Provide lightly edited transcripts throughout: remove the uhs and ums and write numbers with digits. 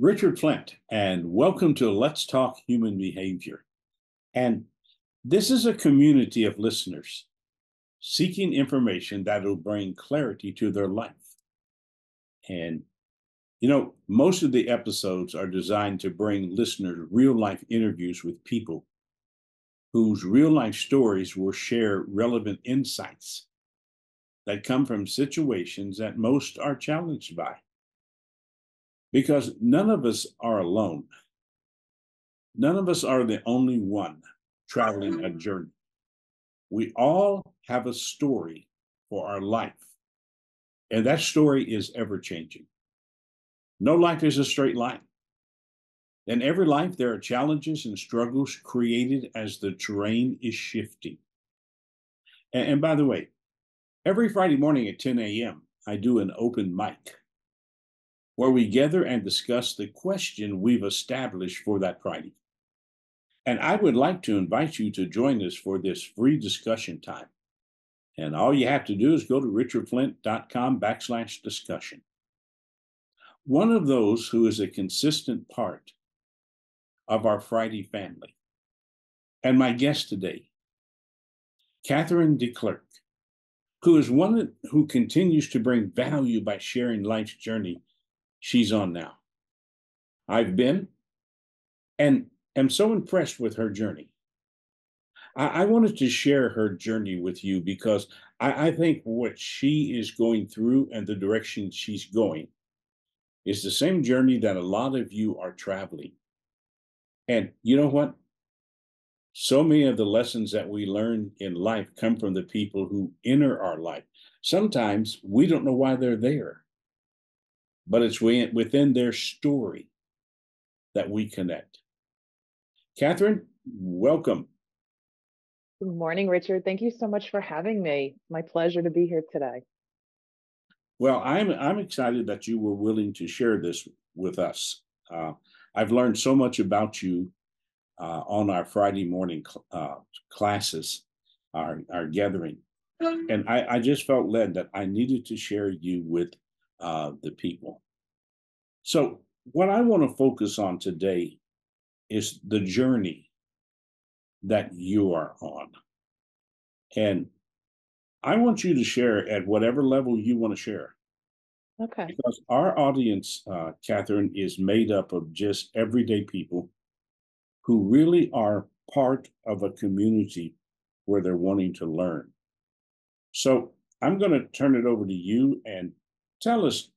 Richard Flint, and welcome to Let's Talk Human Behavior. And this is a community of listeners seeking information that will bring clarity to their life. And, most of the episodes are designed to bring listeners real life interviews with people whose real life stories will share relevant insights that come from situations that most are challenged by. Because none of us are alone. None of us are the only one traveling a journey. We all have a story for our life, and that story is ever changing. No life is a straight line. In every life, there are challenges and struggles created as the terrain is shifting. And by the way, every Friday morning at 10 a.m., I do an open mic where we gather and discuss the question we've established for that Friday. And I would like to invite you to join us for this free discussion time. And all you have to do is go to richardflint.com/discussion. One of those who is a consistent part of our Friday family, and my guest today, Katheryn DeClerck, who is one who continues to bring value by sharing life's journey she's on now. I've been and am so impressed with her journey. I wanted to share her journey with you because I think what she is going through and the direction she's going is the same journey that a lot of you are traveling. And you know what? So many of the lessons that we learn in life come from the people who enter our life. Sometimes we don't know why they're there, but it's within their story that we connect. Katheryn, welcome. Good morning, Richard. Thank you so much for having me. My pleasure to be here today. Well, I'm excited that you were willing to share this with us. I've learned so much about you on our Friday morning classes, our gathering, and I just felt led that I needed to share you with the people. So what I want to focus on today is the journey that you are on. And I want you to share at whatever level you want to share. Okay. Because our audience, Katheryn, is made up of just everyday people who really are part of a community where they're wanting to learn. So I'm going to turn it over to you and tell us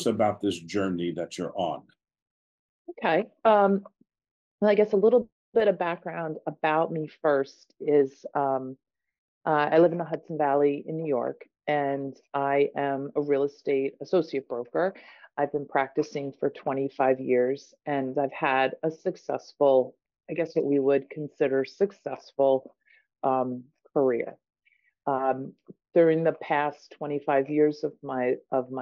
about this journey that you're on. Okay. Well, I guess a little bit of background about me first is I live in the Hudson Valley in New York, and I am a real estate associate broker. I've been practicing for 25 years, and I've had a successful, I guess what we would consider successful career. During the past 25 years of my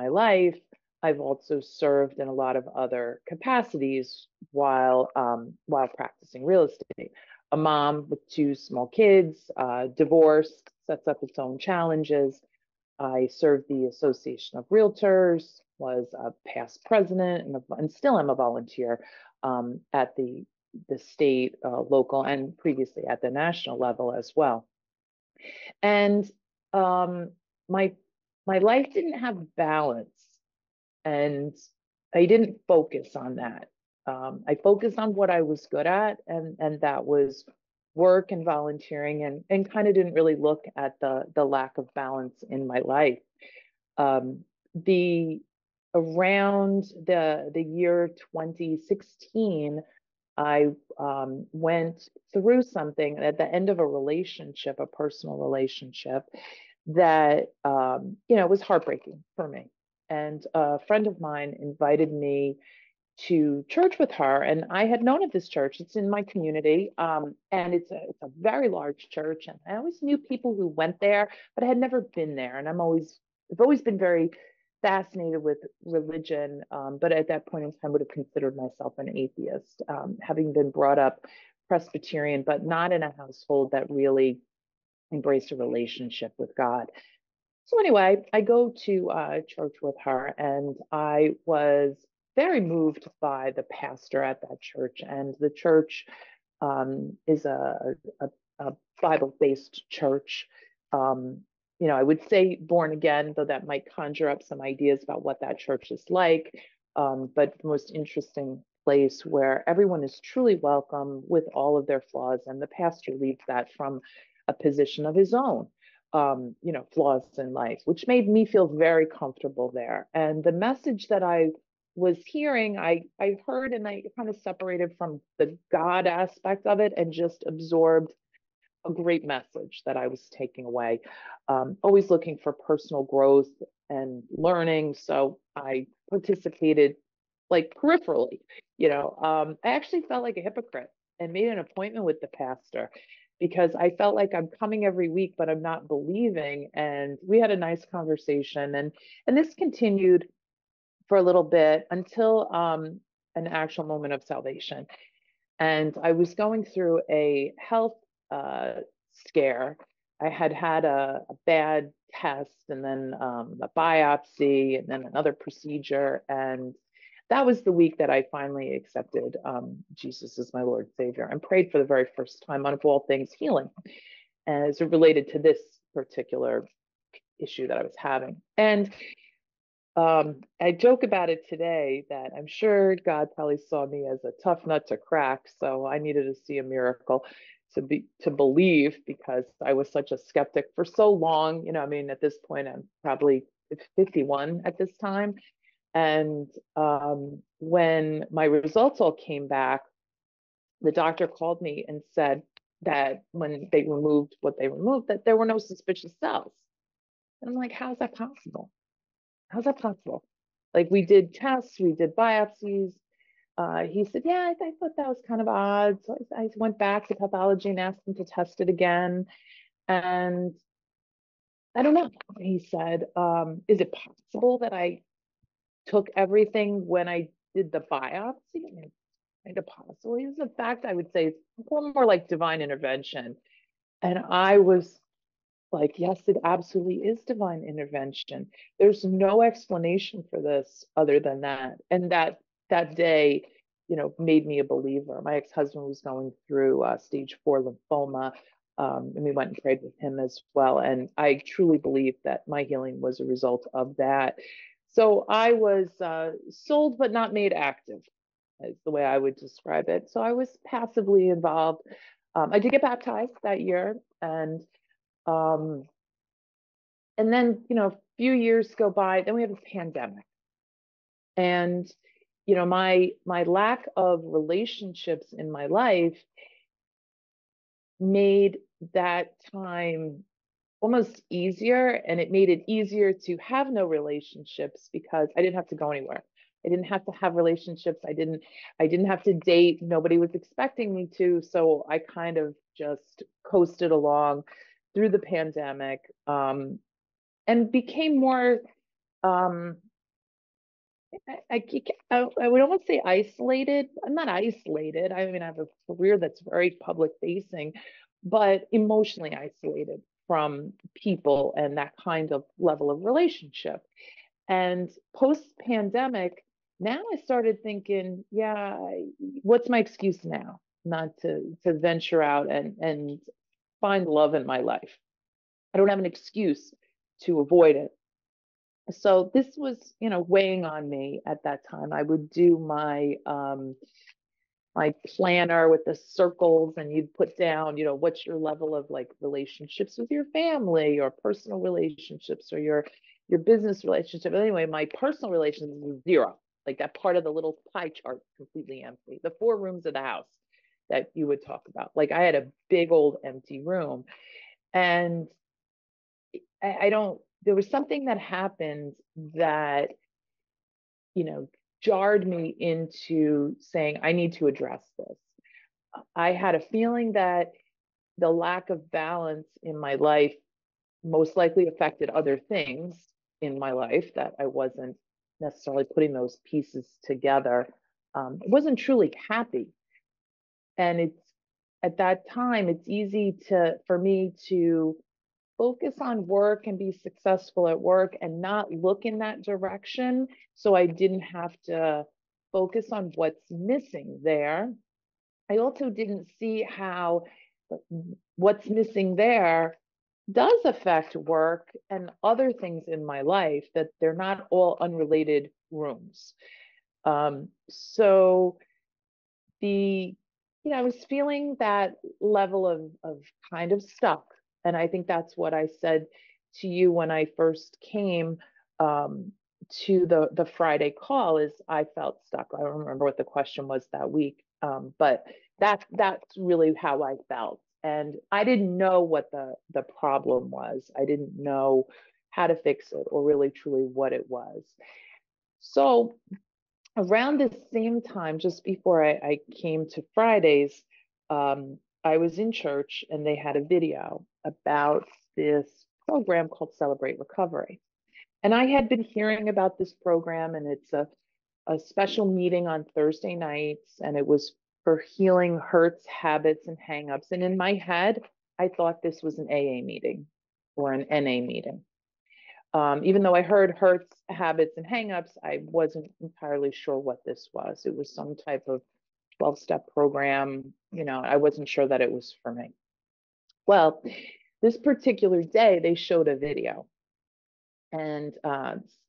life, I've also served in a lot of other capacities while practicing real estate. A mom with two small kids, divorced, sets up its own challenges. I served the Association of Realtors, was a past president, and still am a volunteer at the state, local, and previously at the national level as well. And my life didn't have balance, and I didn't focus on that. I focused on what I was good at, and that was work and volunteering, and kind of didn't really look at the lack of balance in my life. Around the year 2016, I went through something at the end of a relationship, a personal relationship, that was heartbreaking for me. And a friend of mine invited me to church with her, and I had known of this church. It's in my community, and it's a very large church, and I always knew people who went there, but I had never been there. And I've always been very fascinated with religion, but at that point in time would have considered myself an atheist, having been brought up Presbyterian, but not in a household that really embraced a relationship with God. So anyway, I go to church with her, and I was very moved by the pastor at that church. And the church is a Bible-based church. I would say born again, though that might conjure up some ideas about what that church is like. But the most interesting place where everyone is truly welcome with all of their flaws, and the pastor leads that from a position of his own, flaws in life, which made me feel very comfortable there. And the message that I was hearing, I heard, and I kind of separated from the God aspect of it and just absorbed a great message that I was taking away. Always looking for personal growth and learning. So I participated like peripherally, I actually felt like a hypocrite and made an appointment with the pastor because I felt like I'm coming every week, but I'm not believing. And we had a nice conversation, and this continued for a little bit until an actual moment of salvation. And I was going through a health scare. I had had a bad test, and then a biopsy, and then another procedure. And that was the week that I finally accepted Jesus as my Lord and Savior and prayed for the very first time on, of all things, healing as it related to this particular issue that I was having. And I joke about it today that I'm sure God probably saw me as a tough nut to crack. So I needed to see a miracle to believe, because I was such a skeptic for so long. At this point, I'm probably 51 at this time. And when my results all came back, the doctor called me and said that when they removed what they removed, that there were no suspicious cells. And I'm like, how's that possible? How's that possible? Like, we did tests, we did biopsies. He said, yeah, I thought that was kind of odd. So I went back to pathology and asked him to test it again. And I don't know. He said, is it possible that I took everything when I did the biopsy? Kind of possible. It's a fact, I would say it's more like divine intervention. And I was like, yes, it absolutely is divine intervention. There's no explanation for this other than that. And that day, made me a believer. My ex-husband was going through stage 4 lymphoma, and we went and prayed with him as well. And I truly believe that my healing was a result of that. So I was sold but not made active, is the way I would describe it. So I was passively involved. I did get baptized that year, and um, then, a few years go by, then we have this pandemic. And, my lack of relationships in my life made that time almost easier. And it made it easier to have no relationships because I didn't have to go anywhere. I didn't have to have relationships. I didn't have to date. Nobody was expecting me to. So I kind of just coasted along through the pandemic, and became more, I would almost say isolated. I'm not isolated. I have a career that's very public facing, but emotionally isolated from people and that kind of level of relationship. And post pandemic, now I started thinking, yeah, what's my excuse now not to venture out and find love in my life? I don't have an excuse to avoid it. So this was, weighing on me at that time. I would do my my planner with the circles, and you'd put down, what's your level of like relationships with your family or personal relationships or your business relationship. Anyway, my personal relationships was 0. Like, that part of the little pie chart completely empty. The 4 rooms of the house that you would talk about. Like, I had a big old empty room. And I don't, there was something that happened that, jarred me into saying, I need to address this. I had a feeling that the lack of balance in my life most likely affected other things in my life, that I wasn't necessarily putting those pieces together. I wasn't truly happy. And it's, at that time, it's easy for me to focus on work and be successful at work and not look in that direction. So I didn't have to focus on what's missing there. I also didn't see how what's missing there does affect work and other things in my life, that they're not all unrelated rooms. So I was feeling that level of kind of stuck. And I think that's what I said to you when I first came to the Friday call, is I felt stuck. I don't remember what the question was that week, but that's really how I felt. And I didn't know what the problem was. I didn't know how to fix it, or really truly what it was. So around the same time, just before I came to Fridays, I was in church and they had a video about this program called Celebrate Recovery. And I had been hearing about this program, and it's a special meeting on Thursday nights, and it was for healing hurts, habits, and hangups. And in my head, I thought this was an AA meeting or an NA meeting. Even though I heard hurts, habits, and hangups, I wasn't entirely sure what this was. It was some type of 12-step program. I wasn't sure that it was for me. Well, this particular day, they showed a video. And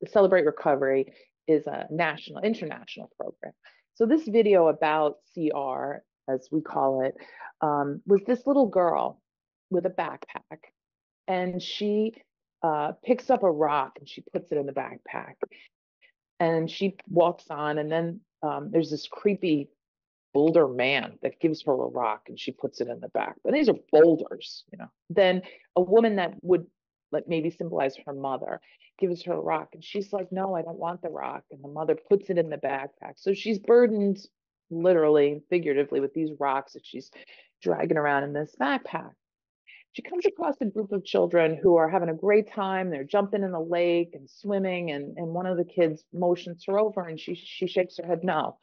Celebrate Recovery is a international program. So this video about CR, as we call it, was this little girl with a backpack. And she picks up a rock and she puts it in the backpack. And she walks on, and then there's this creepy older man that gives her a rock and she puts it in the back. But these are boulders. Then a woman that would maybe symbolize her mother gives her a rock, and she's like, no, I don't want the rock. And the mother puts it in the backpack. So she's burdened literally, figuratively, with these rocks that she's dragging around in this backpack. She comes across a group of children who are having a great time. They're jumping in the lake and swimming, and one of the kids motions her over, and she shakes her head no.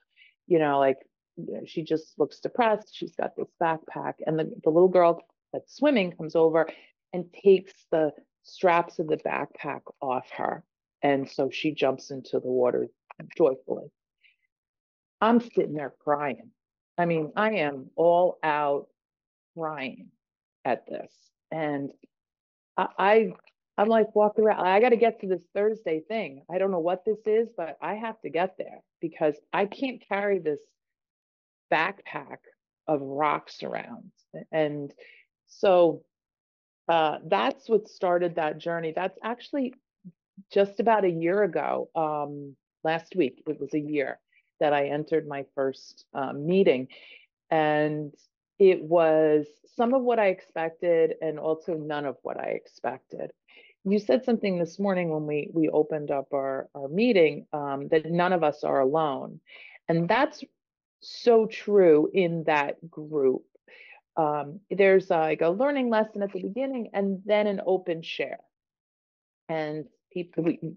She just looks depressed. She's got this backpack, and the little girl that's swimming comes over and takes the straps of the backpack off her. And so she jumps into the water joyfully. I'm sitting there crying. I mean, I am all out crying at this. And I'm like walking around. I got to get to this Thursday thing. I don't know what this is, but I have to get there because I can't carry this backpack of rocks around. And so that's what started that journey. That's actually just about a year ago. Last week, it was a year that I entered my first meeting. And it was some of what I expected and also none of what I expected. You said something this morning when we opened up our meeting, that none of us are alone. And that's so true in that group. There's like a learning lesson at the beginning and then an open share. And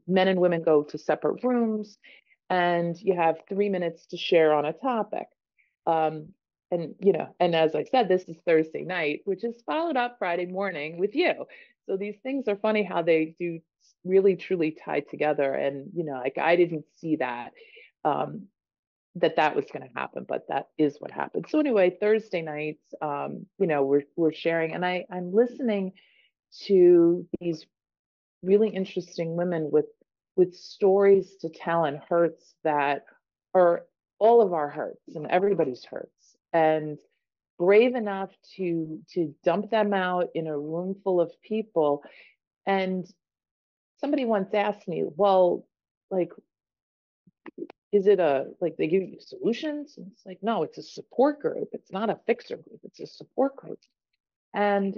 men and women go to separate rooms, and you have 3 minutes to share on a topic. And as I said, this is Thursday night, which is followed up Friday morning with you. So these things are funny how they do really truly tie together. And, like I didn't see that, that was going to happen, but that is what happened. So anyway, Thursday nights, we're sharing, and I'm listening to these really interesting women with stories to tell and hurts that are all of our hurts and everybody's hurts, and brave enough to dump them out in a room full of people. And somebody once asked me, well, like, is it like they give you solutions? And it's like, no, it's a support group. It's not a fixer group. It's a support group. And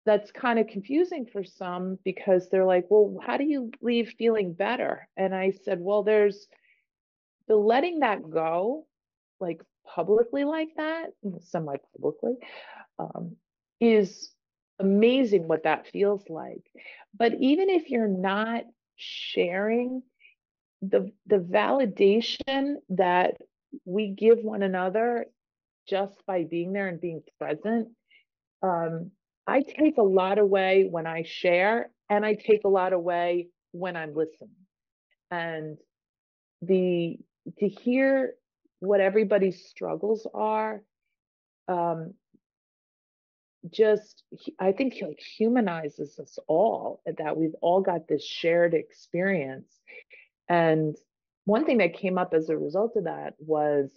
that's kind of confusing for some because they're like, well, how do you leave feeling better? And I said, well, there's the letting that go, like publicly like that, semi-publicly, is amazing what that feels like. But even if you're not sharing, the validation that we give one another just by being there and being present, I take a lot away when I share, and I take a lot away when I'm listening. And the to hear what everybody's struggles are, just, I think, like, humanizes us all, that we've all got this shared experience. And one thing that came up as a result of that was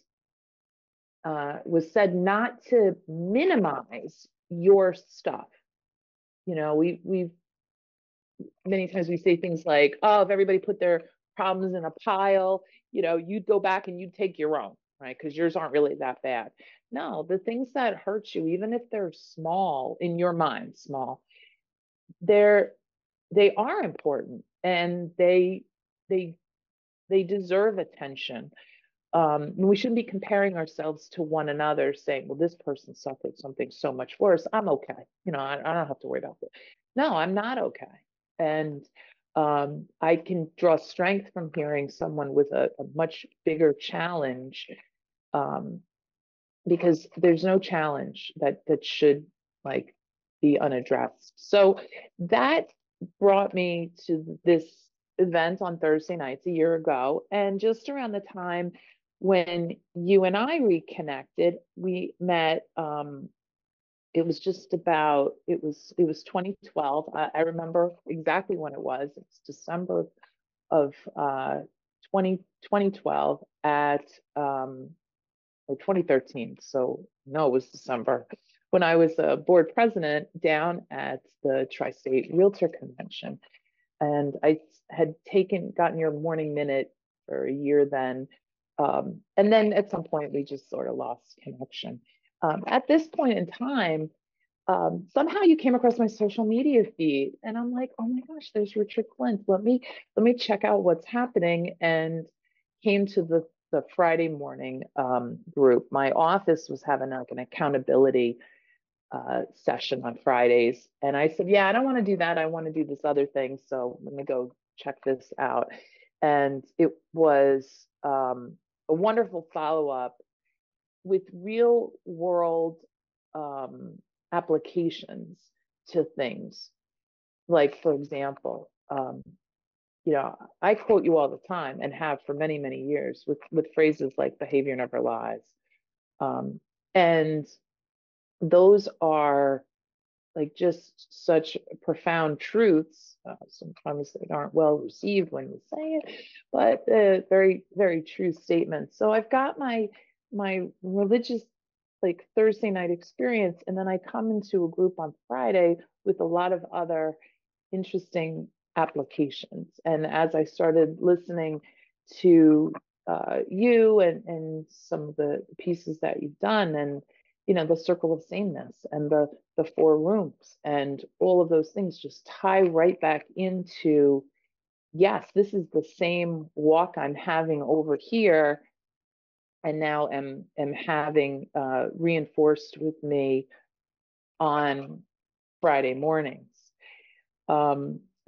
said not to minimize your stuff. You know, we've many times we say things like, oh, if everybody put their problems in a pile, you know, you'd go back and you'd take your own, right? Because yours aren't really that bad. No, the things that hurt you, even if they're small in your mind, small, they are important, and they deserve attention. We shouldn't be comparing ourselves to one another, saying, well, this person suffered something so much worse, I'm okay, you know, I don't have to worry about it. No, I'm not okay. And I can draw strength from hearing someone with a much bigger challenge, because there's no challenge that should, like, be unaddressed. So that brought me to this event on Thursday nights a year ago, and just around the time when you and I reconnected, we met. It was just about, it was 2012. I remember exactly when it was. It's December of 2012 at or 2013. So no, it was December, when I was a board president down at the Tri-State Realtor Convention. And I had gotten your morning minute for a year then. And then at some point we just sort of lost connection. At this point in time, somehow you came across my social media feed, and I'm like, oh my gosh, there's Richard Flint. Let me check out what's happening. And came to the Friday morning group. My office was having like an accountability session on Fridays. And I said, yeah, I don't want to do that. I want to do this other thing. So let me go check this out. And it was a wonderful follow-up with real world applications to things. Like, for example, you know, I quote you all the time, and have for many, many years, with phrases like behavior never lies. And those are, like, just such profound truths. Sometimes they aren't well received when you say it, but very, very true statements. So I've got my religious, like, Thursday night experience, and then I come into a group on Friday with a lot of other interesting applications. And as I started listening to you and some of the pieces that you've done, and, you know, the circle of sameness and the 4 rooms and all of those things just tie right back into, yes, this is the same walk I'm having over here, and now am having reinforced with me on Friday mornings.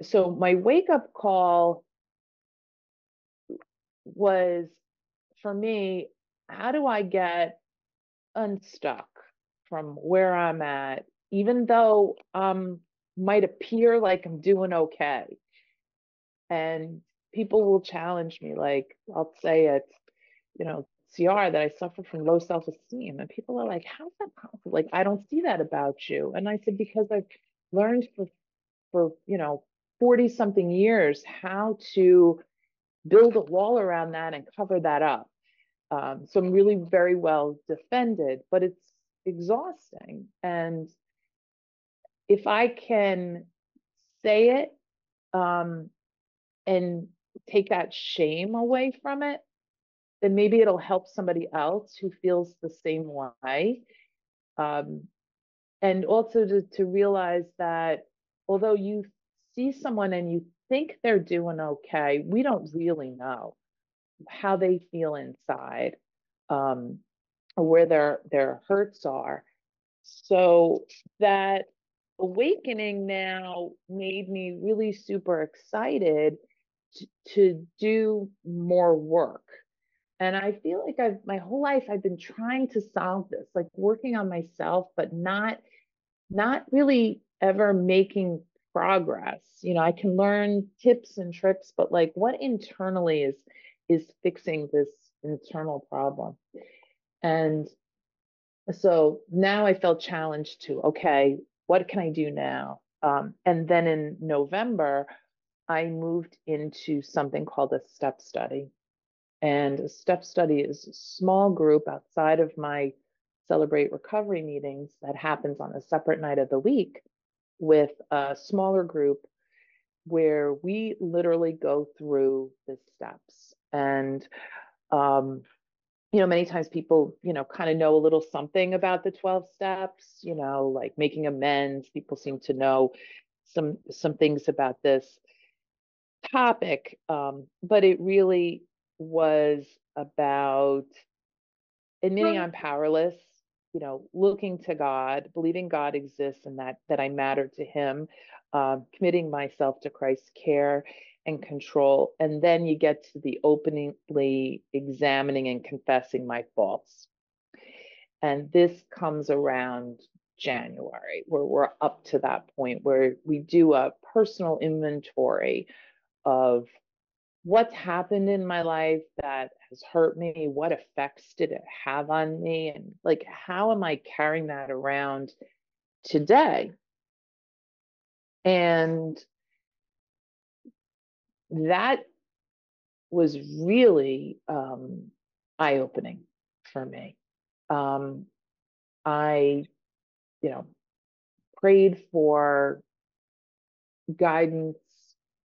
So my wake up call was, for me, how do I get unstuck from where I'm at, even though might appear like I'm doing okay. And people will challenge me, like, I'll say it, you know, CR, that I suffer from low self-esteem, and people are like, how's that possible? Like, I don't see that about you. And I said, because I've learned for you know, 40 something years how to build a wall around that and cover that up. So I'm really very well defended, but it's exhausting. And if I can say it and take that shame away from it, then maybe it'll help somebody else who feels the same way. And also to realize that although you see someone and you think they're doing okay, we don't really know how they feel inside, or where their hurts are. So that awakening now made me really super excited to do more work. And I feel like my whole life I've been trying to solve this, like working on myself, but not really ever making progress. You know, I can learn tips and tricks, but like, what internally is fixing internal problem. And so now I felt challenged to, okay, what can I do now? And then in November, I moved into something called a step study. And a step study is a small group outside of my Celebrate Recovery meetings that happens on a separate night of the week with a smaller group where we literally go through the steps. And many times people, kind of know a little something about the 12 steps, like making amends. People seem to know some things about this topic. But it really was about admitting I'm powerless, looking to God, believing God exists and that I matter to him, committing myself to Christ's care and control. And then you get to the openly examining and confessing my faults. And this comes around January, where we're up to that point where we do a personal inventory of what's happened in my life that has hurt me, what effects did it have on me, and like, how am I carrying that around today? And that was really eye-opening for me. I, prayed for guidance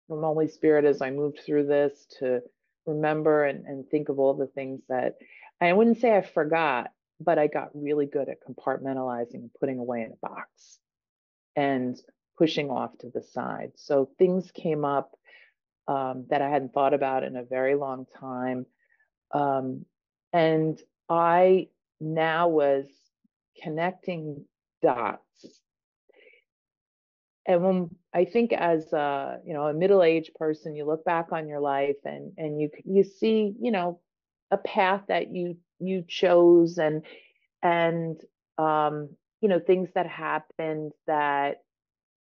from Holy Spirit as I moved through this to remember and think of all the things that I wouldn't say I forgot, but I got really good at compartmentalizing and putting away in a box and pushing off to the side. So things came up that I hadn't thought about in a very long time. And I now was connecting dots. And when I think as a middle-aged person, you look back on your life and you see, a path that you chose and things that happened that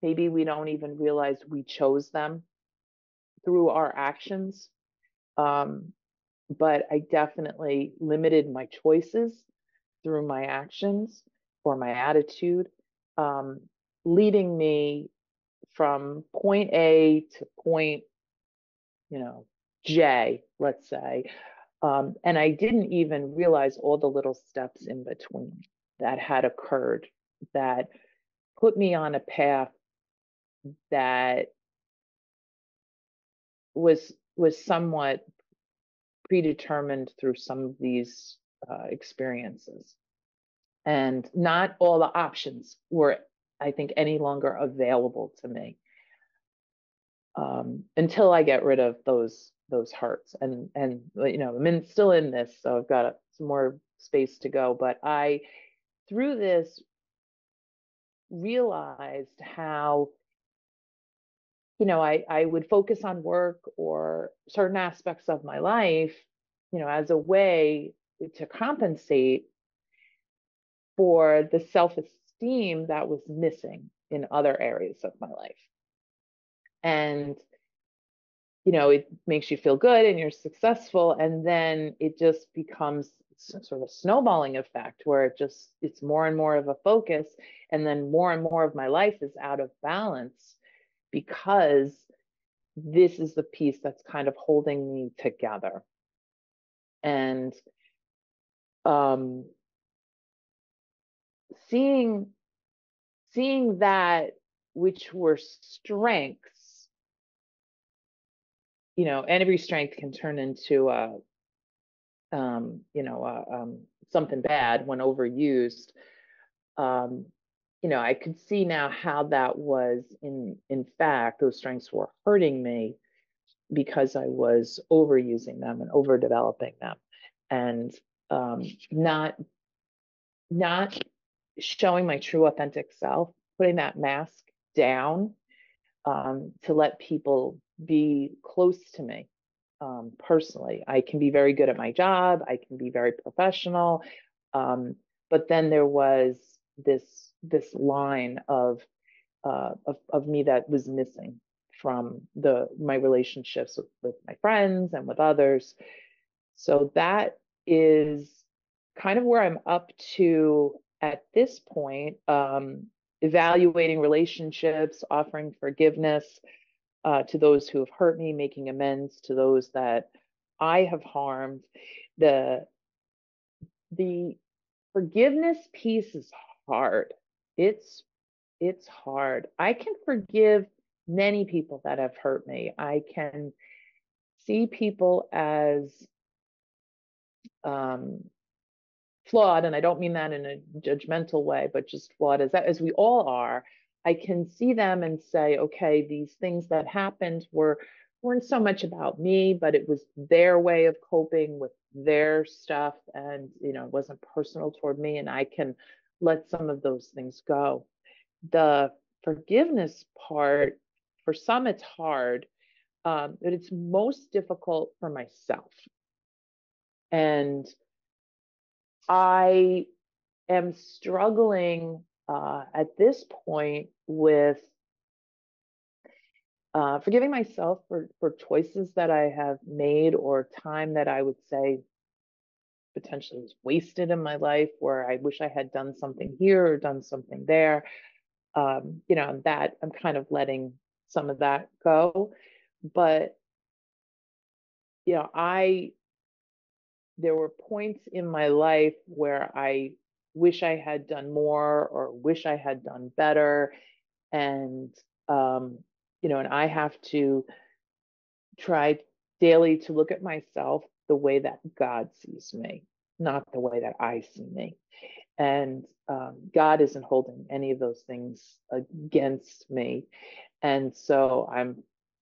maybe we don't even realize we chose them through our actions. But I definitely limited my choices through my actions or my attitude, leading me from point A to point, J, let's say. And I didn't even realize all the little steps in between that had occurred that put me on a path that was somewhat predetermined through some of these experiences. And not all the options were, I think, any longer available to me until I get rid of those hurts. And I'm still in this, so I've got some more space to go. But I, through this, realized how I would focus on work or certain aspects of my life, as a way to compensate for the self-esteem that was missing in other areas of my life. And, it makes you feel good and you're successful. And then it just becomes sort of a snowballing effect where it's more and more of a focus. And then more and more of my life is out of balance because this is the piece that's kind of holding me together. And seeing that which were strengths, and every strength can turn into something bad when overused. I could see now how that was in fact, those strengths were hurting me because I was overusing them and overdeveloping them, and not showing my true authentic self, putting that mask down to let people be close to me personally. I can be very good at my job. I can be very professional. But then there was this line of me that was missing from my relationships with my friends and with others. So that is kind of where I'm up to at this point, evaluating relationships, offering forgiveness to those who have hurt me, making amends to those that I have harmed. The forgiveness piece is hard. It's hard. I can forgive many people that have hurt me. I can see people as flawed, and I don't mean that in a judgmental way, but just flawed as we all are. I can see them and say, okay, these things that happened weren't so much about me, but it was their way of coping with their stuff, and it wasn't personal toward me, and I can let some of those things go. The forgiveness part, for some it's hard, but it's most difficult for myself. And I am struggling at this point with forgiving myself for choices that I have made, or time that I would say potentially was wasted in my life, where I wish I had done something here or done something there. That I'm kind of letting some of that go. But there were points in my life where I wish I had done more, or wish I had done better. And, and I have to try daily to look at myself the way that God sees me, not the way that I see me. And God isn't holding any of those things against me. And so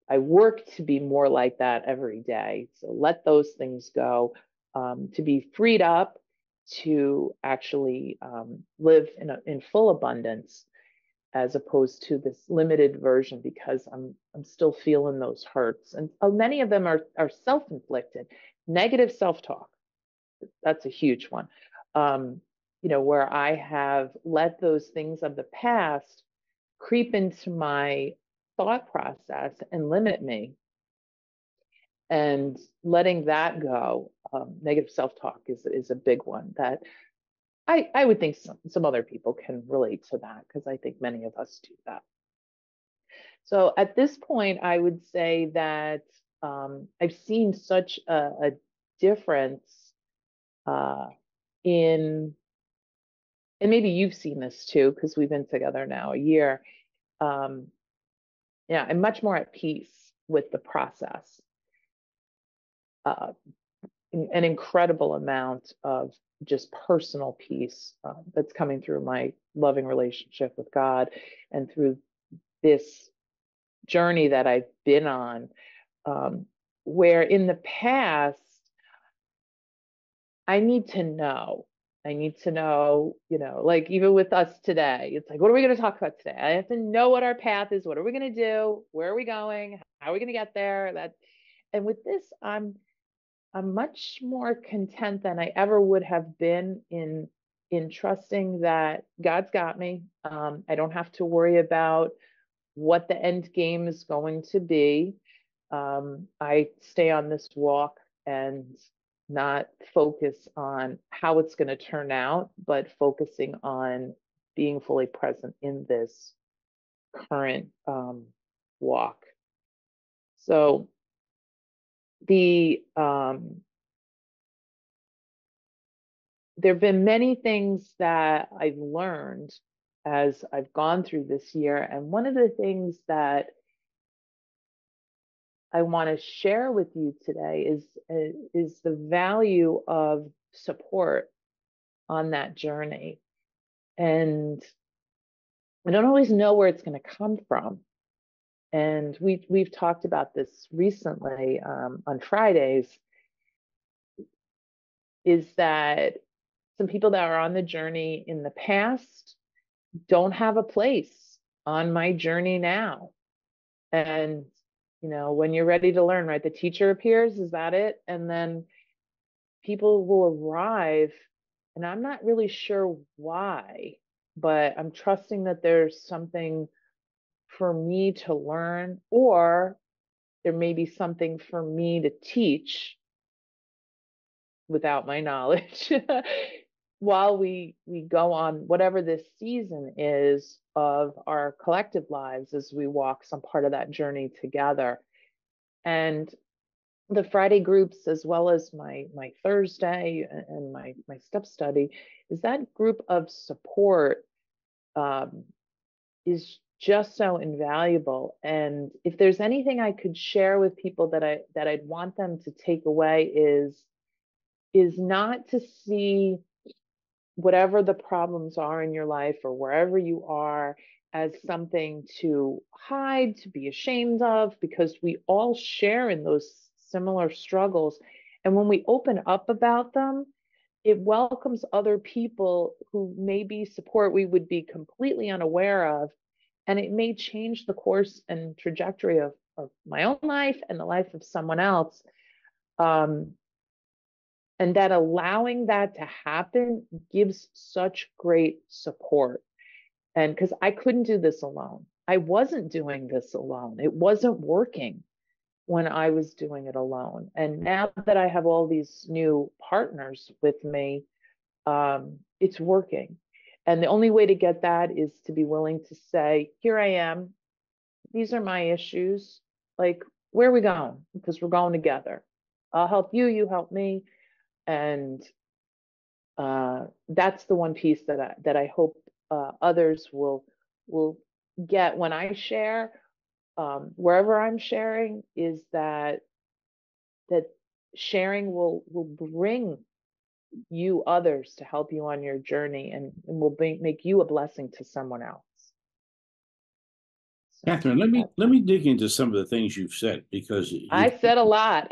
I work to be more like that every day. So let those things go, to be freed up to actually live in full abundance, as opposed to this limited version, because I'm still feeling those hurts. And many of them are self-inflicted. Negative self-talk, that's a huge one. Where I have let those things of the past creep into my thought process and limit me. And letting that go, negative self-talk is a big one that I would think some other people can relate to that, because I think many of us do that. So at this point, I would say that I've seen such a difference and maybe you've seen this too, because we've been together now a year. I'm much more at peace with the process. An incredible amount of just personal peace that's coming through my loving relationship with God, and through this journey that I've been on, where in the past, I need to know, like even with us today, it's like, what are we going to talk about today? I have to know what our path is. What are we going to do? Where are we going? How are we going to get there? And with this, I'm much more content than I ever would have been in trusting that God's got me. I don't have to worry about what the end game is going to be. I stay on this walk and not focus on how it's going to turn out, but focusing on being fully present in this current walk. So there have been many things that I've learned as I've gone through this year. And one of the things that I want to share with you today is the value of support on that journey. And I don't always know where it's going to come from. And we've talked about this recently on Fridays, is that some people that are on the journey in the past don't have a place on my journey now. And when you're ready to learn, right, the teacher appears, is that it? And then people will arrive, and I'm not really sure why, but I'm trusting that there's something for me to learn, or there may be something for me to teach without my knowledge, while we go on whatever this season is of our collective lives as we walk some part of that journey together. And the Friday groups, as well as my Thursday and my step study, is that group of support is just so invaluable. And if there's anything I could share with people that I'd want them to take away is not to see whatever the problems are in your life or wherever you are as something to hide, to be ashamed of, because we all share in those similar struggles. And when we open up about them, it welcomes other people who maybe support we would be completely unaware of. And it may change the course and trajectory of my own life and the life of someone else. And that allowing that to happen gives such great support. And because I couldn't do this alone, I wasn't doing this alone. It wasn't working when I was doing it alone. And now that I have all these new partners with me, it's working. And the only way to get that is to be willing to say, here I am. These are my issues. Like, where are we going? Because we're going together. I'll help you, you help me. And that's the one piece that I hope others will get when I share, wherever I'm sharing, is that sharing will bring you others to help you on your journey, and will make you a blessing to someone else. So Katheryn, let me dig into some of the things you've said, because I said a lot.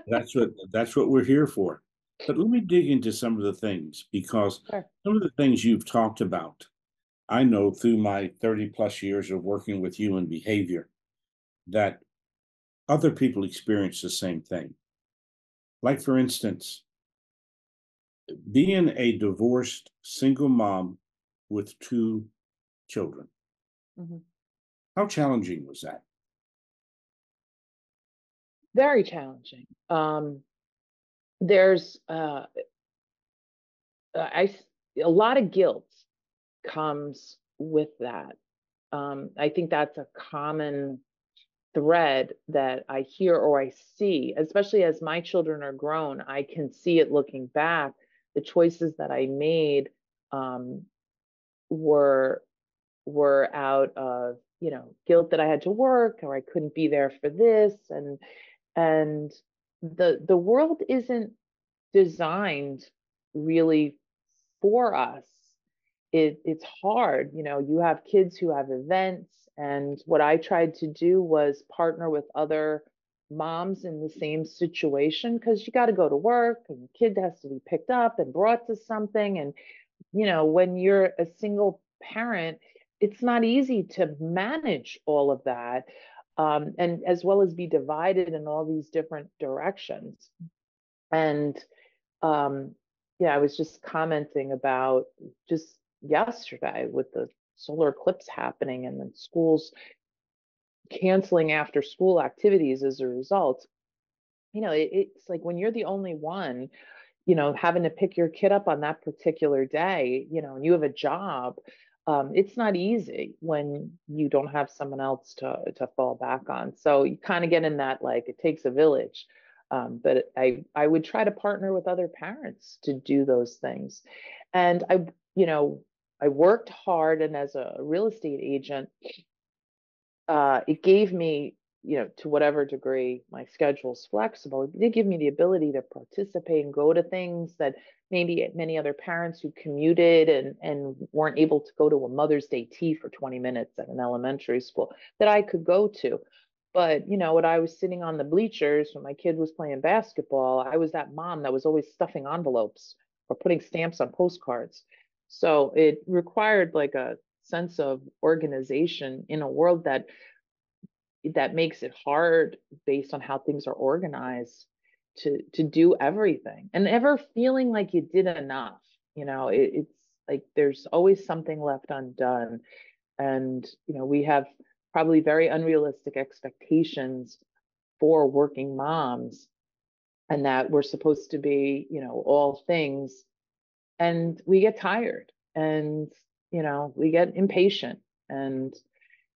that's what we're here for. But let me dig into some of the things, because Sure. some of the things you've talked about, I know through my 30 plus years of working with human behavior, that other people experience the same thing. Like, for instance, being a divorced single mom with 2 children. Mhm. How challenging was that? Very challenging. There's a lot of guilt comes with that. I think that's a common thread that I hear or I see, especially as my children are grown. I can see it looking back. The choices that I made um, were out of, guilt that I had to work, or I couldn't be there for this, and the world isn't designed really for us. It's hard. You have kids who have events, and what I tried to do was partner with other moms in the same situation, because you got to go to work and the kid has to be picked up and brought to something. And when you're a single parent, it's not easy to manage all of that, and as well as be divided in all these different directions. And yeah, I was just commenting about just yesterday with the solar eclipse happening and then schools canceling after school activities as a result. It's like when you're the only one, having to pick your kid up on that particular day, and you have a job. It's not easy when you don't have someone else to fall back on. So you kind of get in that, like, it takes a village. But I would try to partner with other parents to do those things. And I worked hard, and as a real estate agent, it gave me, to whatever degree my schedule's flexible, it did give me the ability to participate and go to things that maybe many other parents who commuted and weren't able to go to a Mother's Day tea for 20 minutes at an elementary school, that I could go to. But when I was sitting on the bleachers when my kid was playing basketball, I was that mom that was always stuffing envelopes or putting stamps on postcards. So it required like a sense of organization in a world that makes it hard based on how things are organized to do everything, and ever feeling like you did enough. It's like there's always something left undone. And we have probably very unrealistic expectations for working moms, and that we're supposed to be, all things. And we get tired, and, we get impatient, and,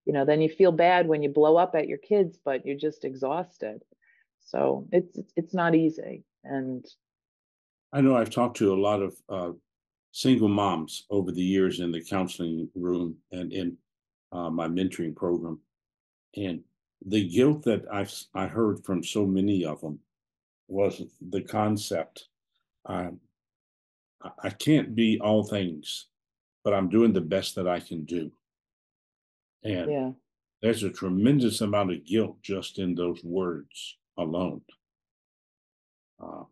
then you feel bad when you blow up at your kids, but you're just exhausted. So it's not easy. And I know I've talked to a lot of single moms over the years in the counseling room and in my mentoring program, and the guilt that I heard from so many of them was the concept: um, I can't be all things, but I'm doing the best that I can do. And yeah. there's a tremendous amount of guilt just in those words alone. Uh,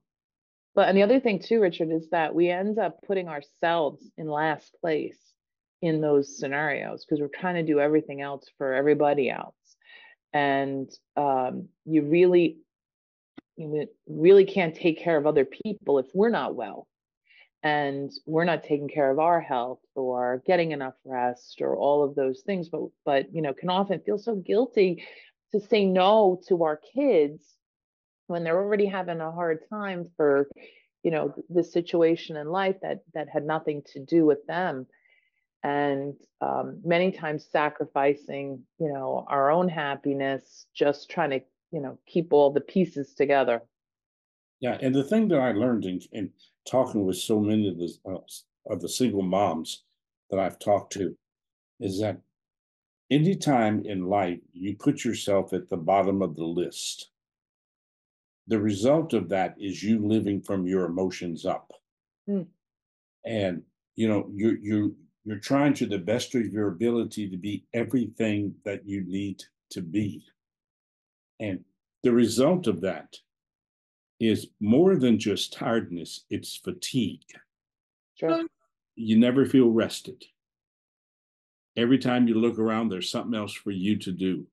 But and the other thing too, Richard, is that we end up putting ourselves in last place in those scenarios because we're trying to do everything else for everybody else. And you really can't take care of other people if we're not well, and we're not taking care of our health or getting enough rest or all of those things. But can often feel so guilty to say no to our kids when they're already having a hard time for the situation in life that had nothing to do with them. And many times sacrificing our own happiness, just trying to keep all the pieces together. yeah, and the thing that I learned in talking with so many of the single moms that I've talked to is that anytime in life you put yourself at the bottom of the list, the result of that is you living from your emotions up. Mm. And you're trying to the best of your ability to be everything that you need to be. And the result of that is more than just tiredness, it's fatigue. Sure. You never feel rested. Every time you look around, there's something else for you to do.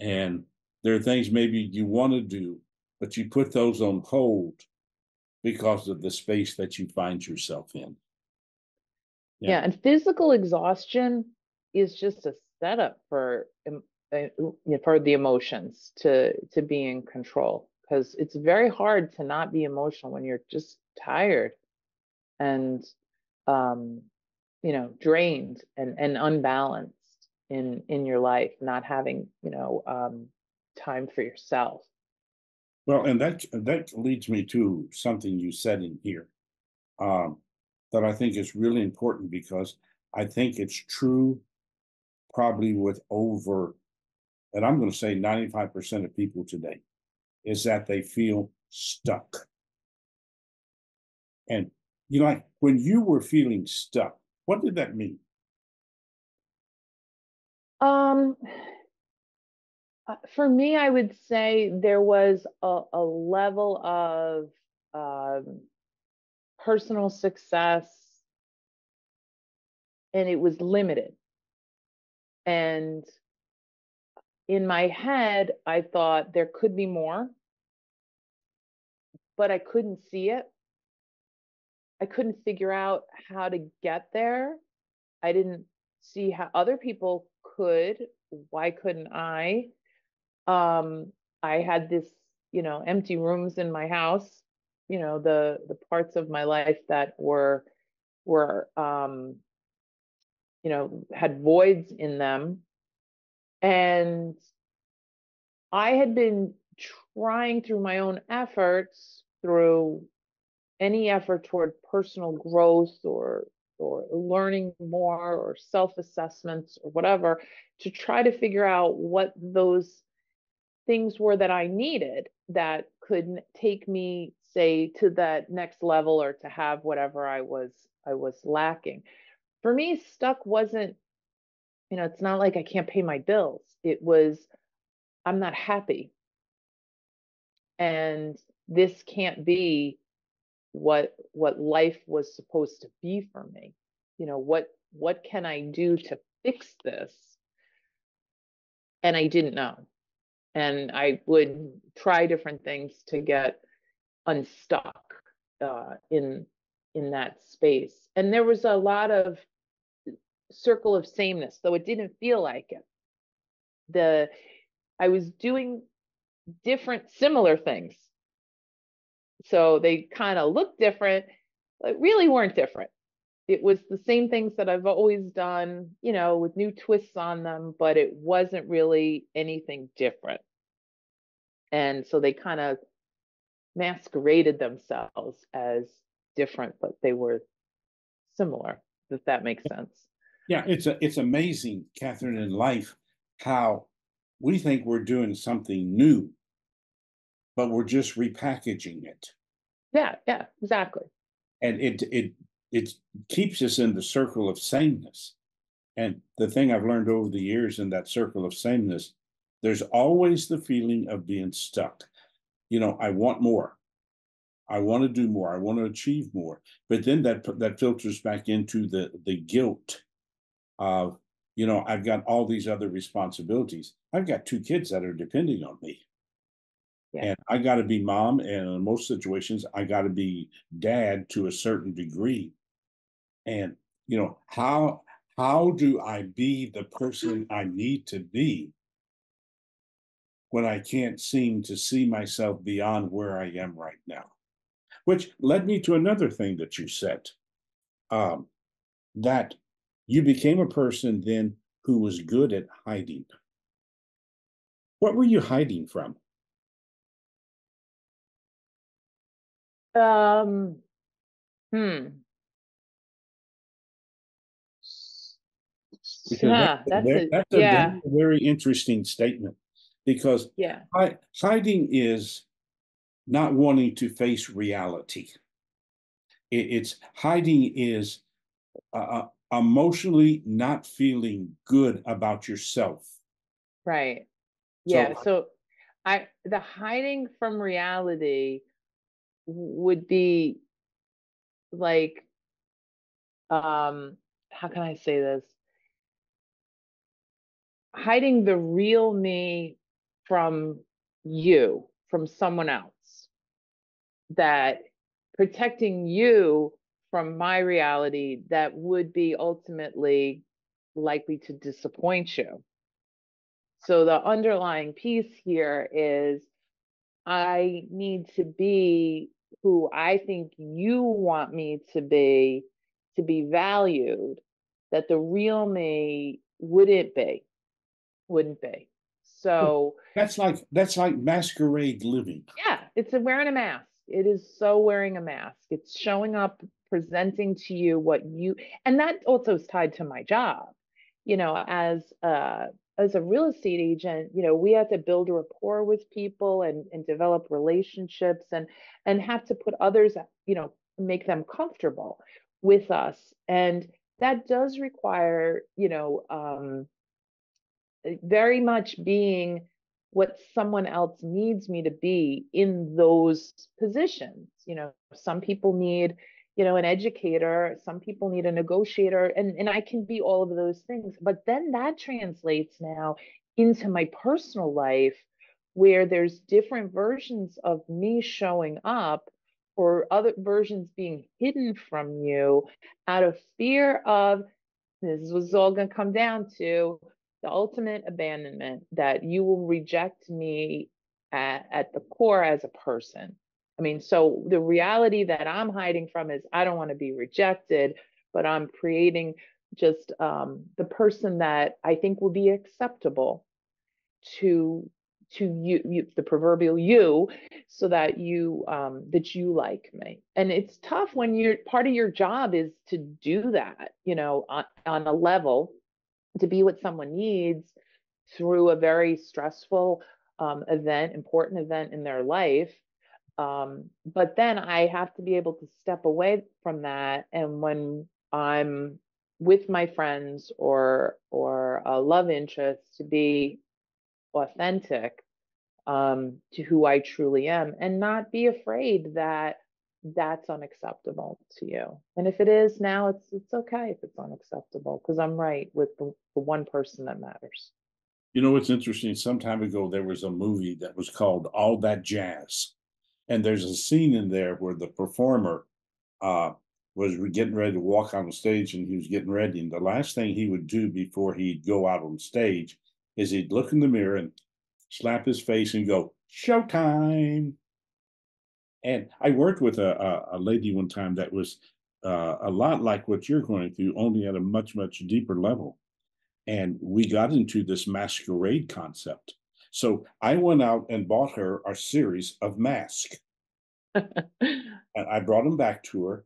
And there are things maybe you want to do, but you put those on hold because of the space that you find yourself in. Yeah. Yeah, and physical exhaustion is just a setup for the emotions to be in control, because it's very hard to not be emotional when you're just tired and um drained and unbalanced in your life, not having time for yourself. Well, and that leads me to something you said in here, um, that I think is really important because I think it's true probably with over, and I'm going to say 95% of people today, is that they feel stuck. And like when you were feeling stuck, what did that mean? um for me, I would say there was a level of um, personal success, and it was limited. And in my head, I thought there could be more, but I couldn't see it. I couldn't figure out how to get there. I didn't see how other people could. Why couldn't I? I had this, empty rooms in my house, the parts of my life that were had voids in them. And I had been trying through my own efforts, through any effort toward personal growth or learning more or self-assessments or whatever, to try to figure out what those things were that I needed that could take me, say, to that next level, or to have whatever I was lacking. For me, stuck wasn't, it's not like I can't pay my bills. It was, I'm not happy, and this can't be what life was supposed to be for me. What can I do to fix this? And I didn't know. And I would try different things to get unstuck in that space. And there was a lot of circle of sameness, though it didn't feel like it. I was doing different, similar things, So they kind of look different, but really weren't different. It was the same things that I've always done, you know, with new twists on them, but it wasn't really anything different. And so they kind of masqueraded themselves as different, but they were similar, if that makes sense. Yeah, it's amazing, Katheryn, in life how we think we're doing something new, but we're just repackaging it. Yeah, exactly. And it keeps us in the circle of sameness. And the thing I've learned over the years in that circle of sameness, there's always the feeling of being stuck. You know, I want more. I want to do more. I want to achieve more. But then that filters back into the guilt of, you know, I've got all these other responsibilities. I've got 2 kids that are depending on me. Yeah. And I got to be mom, and in most situations, I got to be dad to a certain degree. And you know, how do I be the person I need to be when I can't seem to see myself beyond where I am right now? Which led me to another thing that you said, um, that you became a person then who was good at hiding. What were you hiding from? Um, hmm. Because Yeah, that's a yeah, very, very interesting statement. Because yeah, hiding is not wanting to face reality. It's hiding is emotionally not feeling good about yourself. right. So Yeah. So the hiding from reality would be like, how can I say this? Hiding the real me from you, from someone else, that protecting you from my reality that would be ultimately likely to disappoint you. So the underlying piece here is I need to be who I think you want me to be valued, that the real me wouldn't be. So that's like masquerade living. yeah, it's a wearing a mask. It is so wearing a mask. It's showing up, presenting to you what you, and that also is tied to my job. You know, as a real estate agent, you know, we have to build a rapport with people and develop relationships and have to put others, you know, make them comfortable with us. And that does require, you know, very much being what someone else needs me to be in those positions. You know, some people need, you know, an educator, some people need a negotiator, and I can be all of those things. But then that translates now into my personal life where there's different versions of me showing up or other versions being hidden from you out of fear of this was all going to come down to the ultimate abandonment, that you will reject me at the core as a person. I mean, so the reality that I'm hiding from is I don't want to be rejected, but I'm creating just the person that I think will be acceptable to you, the proverbial you, so that you like me. And it's tough when you're part of your job is to do that, you know, on a level, to be what someone needs through a very stressful important event in their life. But then I have to be able to step away from that, and when I'm with my friends or a love interest, to be authentic to who I truly am and not be afraid that that's unacceptable to you. And if it is now, it's okay if it's unacceptable because I'm right with the one person that matters. You know what's interesting? Some time ago, there was a movie that was called All That Jazz. And there's a scene in there where the performer uh, was getting ready to walk on the stage and he was getting ready. And the last thing he would do before he'd go out on stage is he'd look in the mirror and slap his face and go, "Showtime." And I worked with a lady one time that was a lot like what you're going through, only at a much, much deeper level. And we got into this masquerade concept. So I went out and bought her a series of masks. And I brought them back to her,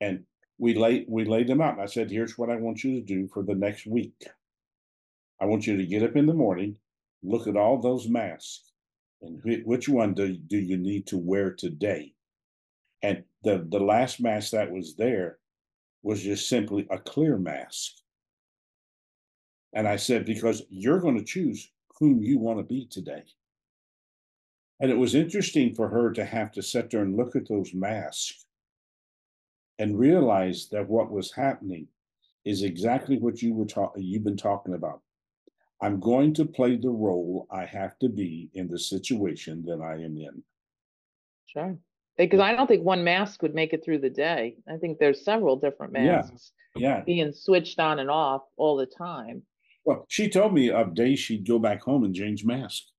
and we laid them out. And I said, "Here's what I want you to do for the next week. I want you to get up in the morning, look at all those masks, and which one do you need to wear today?" And the last mask that was there was just simply a clear mask. And I said, because you're going to choose whom you want to be today. And it was interesting for her to have to sit there and look at those masks and realize that what was happening is exactly what you've been talking about. I'm going to play the role I have to be in the situation that I am in. Sure. Because I don't think one mask would make it through the day. I think there's several different masks being switched on and off all the time. Well, she told me of days she'd go back home and change masks.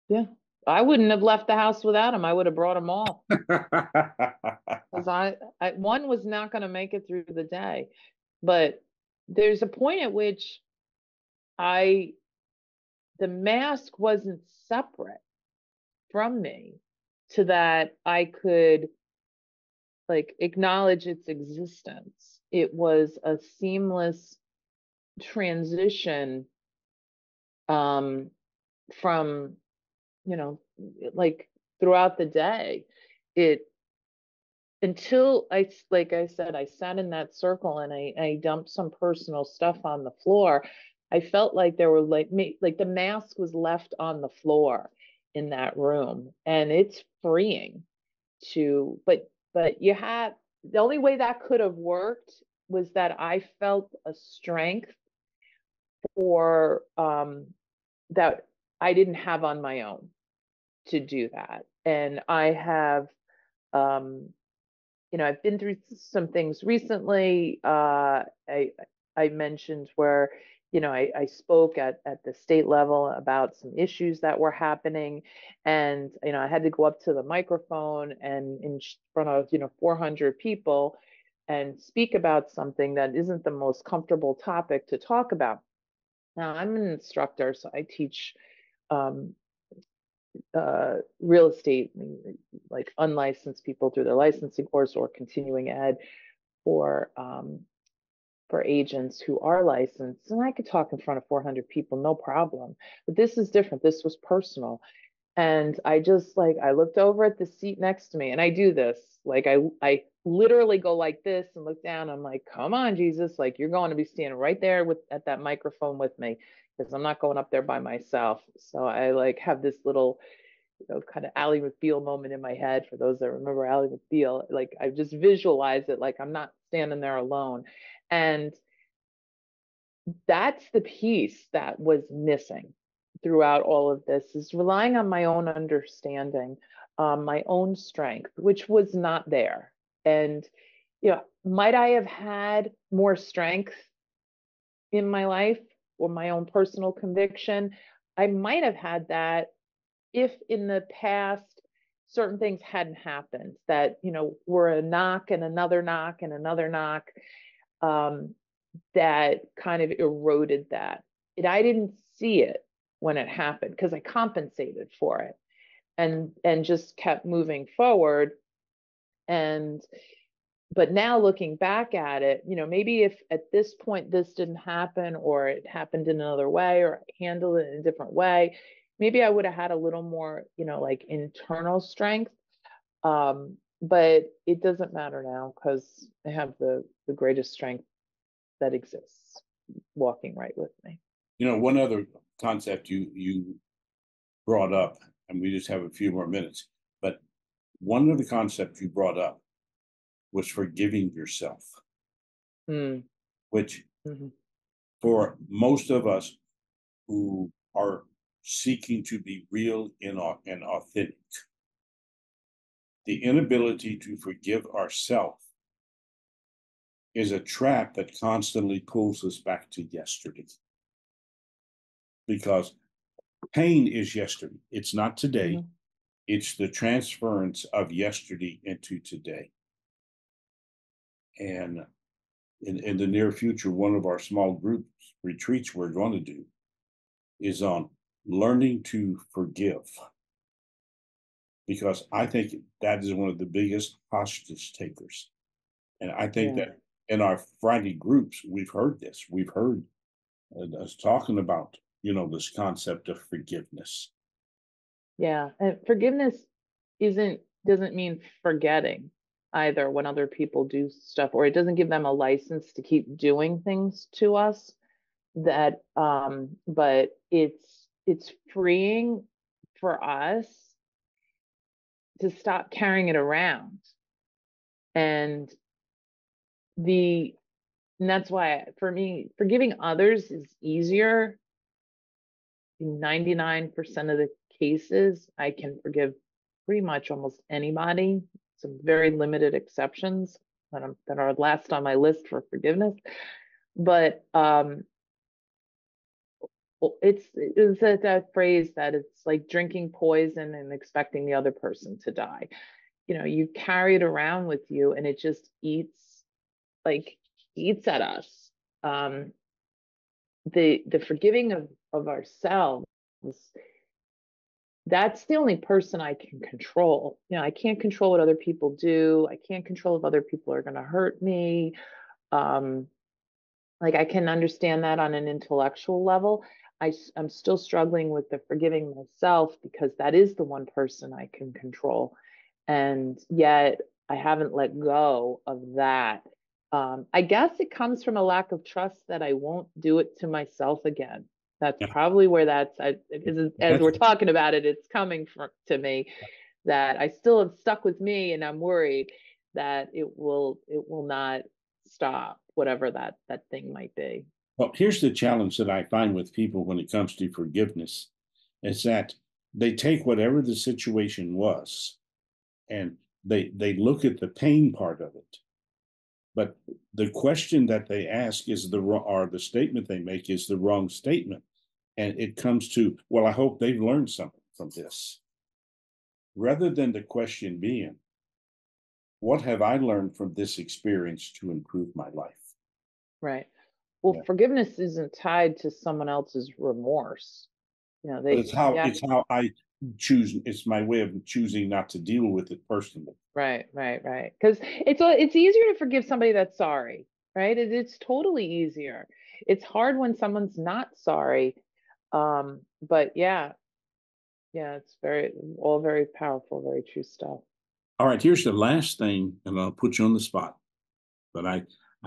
Yeah. I wouldn't have left the house without them. I would have brought them all. Because one was not going to make it through the day. But there's a point at which the mask wasn't separate from me to that I could like acknowledge its existence. It was a seamless transition from, like throughout the day. Until like I said, I sat in that circle and I dumped some personal stuff on the floor. I felt like there were like the mask was left on the floor in that room, and it's freeing to, but the only way that could have worked was that I felt a strength for that I didn't have on my own to do that. And I have I've been through some things recently. I mentioned where, I spoke at the state level about some issues that were happening. And, I had to go up to the microphone and in front of, 400 people and speak about something that isn't the most comfortable topic to talk about. Now, I'm an instructor, so I teach real estate, like unlicensed people through their licensing course, or continuing ed for agents who are licensed. And I could talk in front of 400 people, no problem. But this is different. This was personal. And I just I looked over at the seat next to me, and I do this. Like I literally go like this and look down. I'm like, come on, Jesus, like you're going to be standing right there at that microphone with me, because I'm not going up there by myself. So I have this little, kind of Ally McBeal moment in my head. For those that remember Ally McBeal, like I just visualize it, like I'm not standing there alone. And that's the piece that was missing throughout all of this, is relying on my own understanding, my own strength, which was not there. And, might I have had more strength in my life, or my own personal conviction? I might have had that if in the past certain things hadn't happened that, were a knock and another knock and another knock, that kind of eroded that. I didn't see it when it happened because I compensated for it and just kept moving forward. But now looking back at it, maybe if at this point this didn't happen, or it happened in another way, or I handled it in a different way, maybe I would have had a little more, like internal strength. But it doesn't matter now, because I have the greatest strength that exists walking right with me. One other concept you brought up, and we just have a few more minutes, but one of the concepts you brought up was forgiving yourself, which for most of us who are seeking to be real and authentic, the inability to forgive ourselves is a trap that constantly pulls us back to yesterday. Because pain is yesterday. It's not today. It's the transference of yesterday into today. And in the near future, one of our small group retreats we're going to do is on learning to forgive, because I think that is one of the biggest hostage takers. And I think Yeah. that in our Friday groups, we've heard this. We've heard us talking about, this concept of forgiveness. Yeah. And forgiveness doesn't mean forgetting either when other people do stuff, or it doesn't give them a license to keep doing things to us that but it's freeing for us to stop carrying it around. And the and that's why for me, forgiving others is easier. In 99% of the cases, I can forgive pretty much almost anybody. Some very limited exceptions that are last on my list for forgiveness. But it's that phrase that it's like drinking poison and expecting the other person to die. You carry it around with you, and it just eats at us. The forgiving of ourselves, that's the only person I can control. I can't control what other people do. I can't control if other people are going to hurt me. Like, I can understand that on an intellectual level. I'm still struggling with the forgiving myself, because that is the one person I can control. And yet I haven't let go of that. I guess it comes from a lack of trust that I won't do it to myself again. That's Yeah. probably where as we're That's, talking about it, it's coming to me, that I still have stuck with me, and I'm worried that it will not stop, whatever that thing might be. well, here's the challenge that I find with people when it comes to forgiveness, is that they take whatever the situation was and they look at the pain part of it. But the question that they ask is or the statement they make is the wrong statement. And it comes to, well, I hope they've learned something from this. Rather than the question being, what have I learned from this experience to improve my life? Right. Well, Yeah. forgiveness isn't tied to someone else's remorse. But Yeah. it's how I choose. It's my way of choosing not to deal with it personally. Right. Because it's easier to forgive somebody that's sorry, right? It's totally easier. It's hard when someone's not sorry. But yeah, it's all very powerful, very true stuff. All right, here's the last thing, and I'll put you on the spot. But I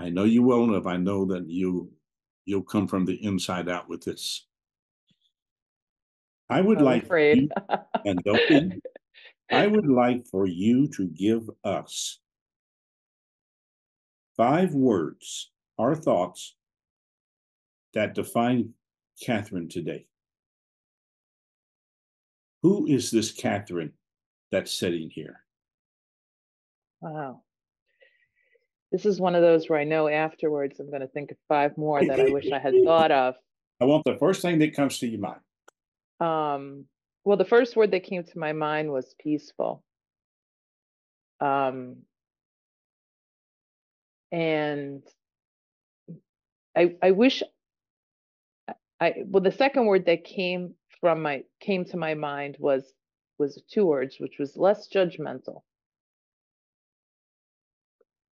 know you well enough. I know that you'll come from the inside out with this. I would I'm like for afraid. you, and don't be, I would like for you to give us 5 words or thoughts that define Katheryn today. Who is this Katheryn that's sitting here? Wow. This is one of those where I know afterwards I'm going to think of 5 more that I wish I had thought of. I want the first thing that comes to your mind. Well, the first word that came to my mind was peaceful. And I wish well, the second word that came to my mind was 2 words, which was less judgmental.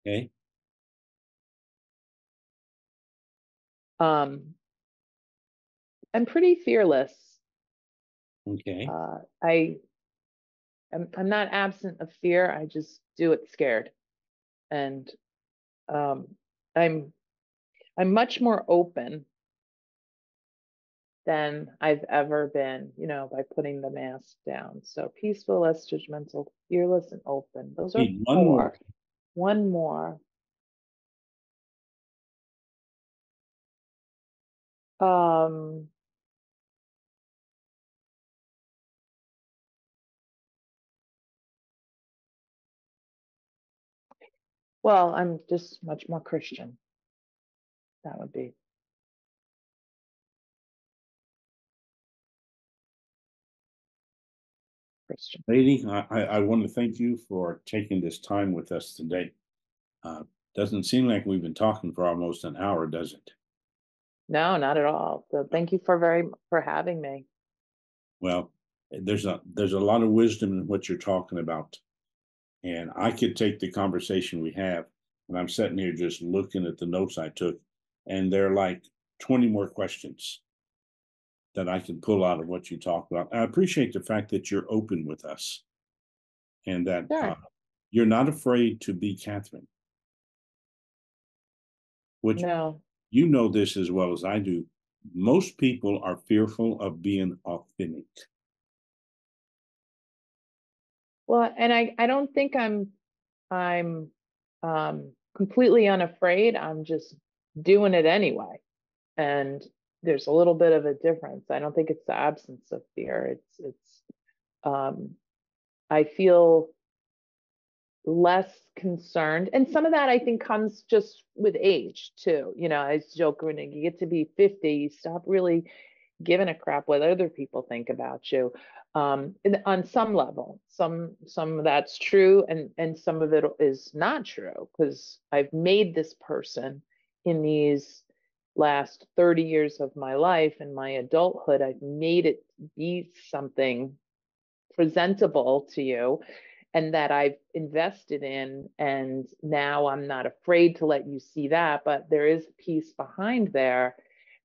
Okay. I'm pretty fearless. Okay. I'm not absent of fear. I just do it scared. And I'm much more open than I've ever been, by putting the mask down. So peaceful, less judgmental, fearless, and open. Those are Need one more. 4. One more. Um, well, I'm just much more Christian. That would be. Christian. Lady, I want to thank you for taking this time with us today. Doesn't seem like we've been talking for almost an hour, does it? No, not at all. So thank you for having me. Well, there's a lot of wisdom in what you're talking about. And I could take the conversation we have, and I'm sitting here just looking at the notes I took, and there are like 20 more questions that I can pull out of what you talk about. I appreciate the fact that you're open with us and that Sure. you're not afraid to be Katheryn. Which No. you know this as well as I do. Most people are fearful of being authentic. Well, and I don't think I'm completely unafraid. I'm just doing it anyway. And there's a little bit of a difference. I don't think it's the absence of fear. It's I feel less concerned. And some of that I think comes just with age too. You know, I joke when you get to be 50, you stop really giving a crap what other people think about you. On some level, some of that's true, and some of it is not true, because I've made this person in these last 30 years of my life and my adulthood. I've made it be something presentable to you and that I've invested in, and now I'm not afraid to let you see that. But there is a piece behind there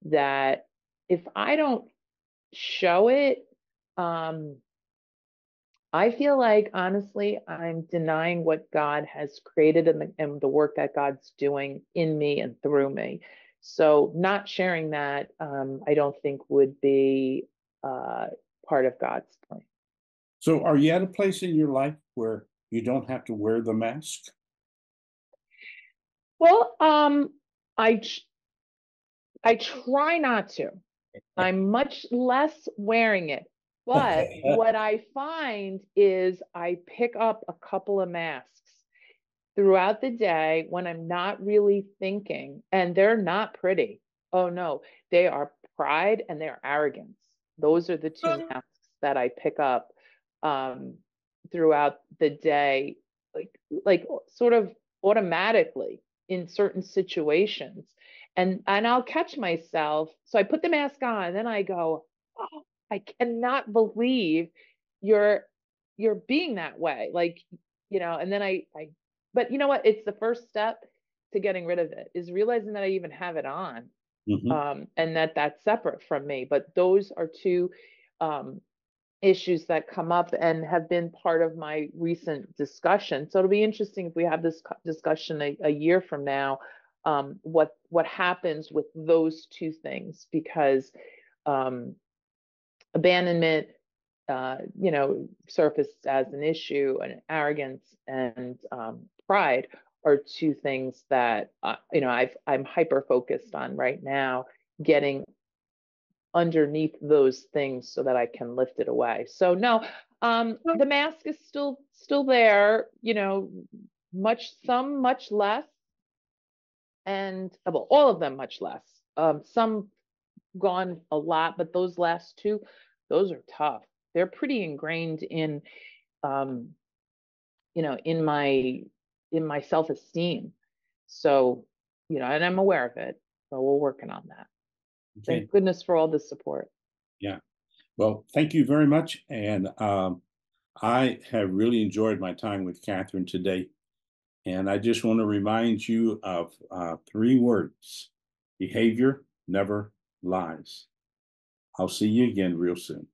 that if I don't show it, I feel like honestly I'm denying what God has created and the work that God's doing in me and through me. So not sharing that, I don't think would be part of God's plan. So are you at a place in your life where you don't have to wear the mask? Well, I I try not to. I'm much less wearing it. But what I find is I pick up a couple of masks throughout the day when I'm not really thinking, and they're not pretty. Oh no, they are pride and they're arrogance. Those are the two masks that I pick up um, throughout the day, like sort of automatically in certain situations. And I'll catch myself. So I put the mask on, and then I go, oh, I cannot believe you're being that way. Like, and then I but you know what? It's the first step to getting rid of it, is realizing that I even have it on. Mhm. And that's separate from me. But those are two issues that come up and have been part of my recent discussion. So it'll be interesting if we have this discussion a year from now, what happens with those two things, because abandonment, surfaced as an issue, and arrogance and pride are two things that I'm hyper focused on right now, getting underneath those things so that I can lift it away. So no, the mask is still there, much less, and well, all of them much less. Some gone a lot, but those last two, those are tough. They're pretty ingrained in um, in my self-esteem. So, and I'm aware of it. So we're working on that. Okay. Thank goodness for all the support. Yeah. Well, thank you very much. And I have really enjoyed my time with Katheryn today. And I just want to remind you of 3 words: behavior never lies. I'll see you again real soon.